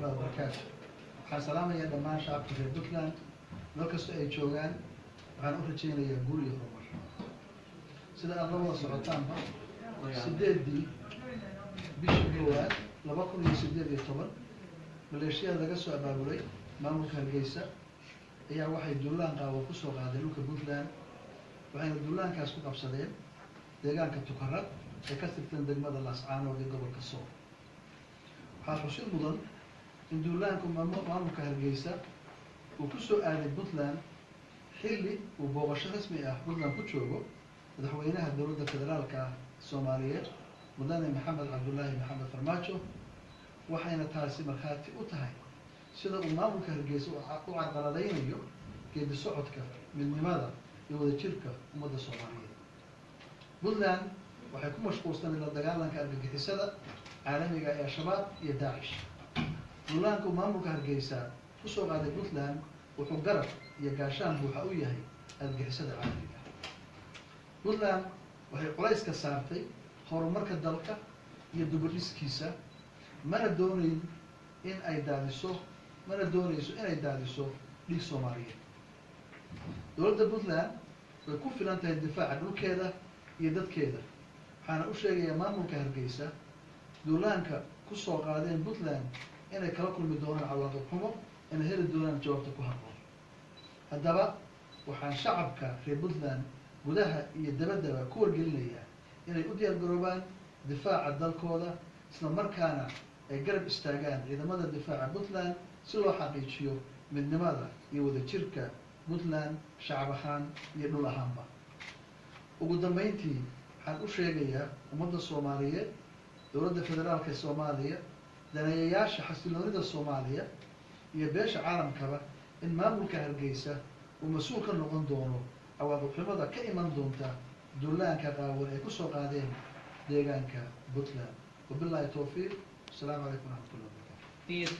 الله وبركاته. waxaan salaamayaa dhammaan shacabka reer Puntland meel kasta ay joogaan waxaan u rajaynayaa guul iyo horumar sida aad la socotaanba 8 bishii July 2018 maleeshiyada laga soo abaabulay maamulka Hargeysa ayaa waxay duulaan qaabo ku soo qaadeen dhulka Puntland waxayna duulaankaas ku qabsadeen deegaanka Tukarraq ee ka tirsan degmada Laascaanood ee gobolka Sool. waxaa xusid mudan in duulaanku maamulka Hargeysa uu ku soo aaday Puntland xilli uu booqasho rasmi ah Puntland ku joogo madaxweynaha dowladda federaalka Soomaaliyeed mudane Maxamed Cabdullaahi Maxamed Farmaajo waxayna taasi markhaati u tahay sida uu maamulka Hargeysa u carqaladaynayo geedi socodka midnimada iyo wadajirka ummadda Soomaaliyeed. Puntland waxay ku mashquulsan la dagaalanka argagixisada caalamiga ee Shabaab iyo Daesh. duulaanka maamulka Hargeysa ku soo qaaday Puntland wuxuu garab iyo gaashaan buuxa u yahay argagixisada caalamiga. Puntland waxay culays ka saartay horumarka dalka iyo dib-u-dhiskiisa mana doonayso inay daadiso dhiig Soomaaliyeed. dowladda Puntland way ku filan tahay difaaca dhulkeeda iyo dadkeeda waxaana u sheegayaa maamulka Hargeysa duulaanka ku soo qaadeen Puntland inay kala kulmi doonaan cawaaqib xumo inay heli doonaan jawaabta ku habboon. haddaba waxaan shacabka reer Puntland gudaha iyo dabaddaba ku wargelinayaa inay u diyaar garoobaan difaaca dalkooda isla markaana ay garab istaagaan ciidamada difaaca Puntland si loo xaqiijiyo midnimada iyo wadajirka Puntland shacab ahaan iyo dhul ahaanba. ugu dambeyntii waxaan u sheegayaa ummadda Soomaaliyeed dowladda federaalka Soomaaliya daneeyayaasha xasiloonida Soomaaliya iyo beesha caalamkaba in maamulka Hargeysa uu mas'uul ka noqon doono cawaaqib xumada ka iman doonta duulaanka qaawan ay ku soo qaadeen deegaanka Puntland. wabillahi tawfiiq. Assalaamu calaykum wa rahmatullahi wa barakatuh.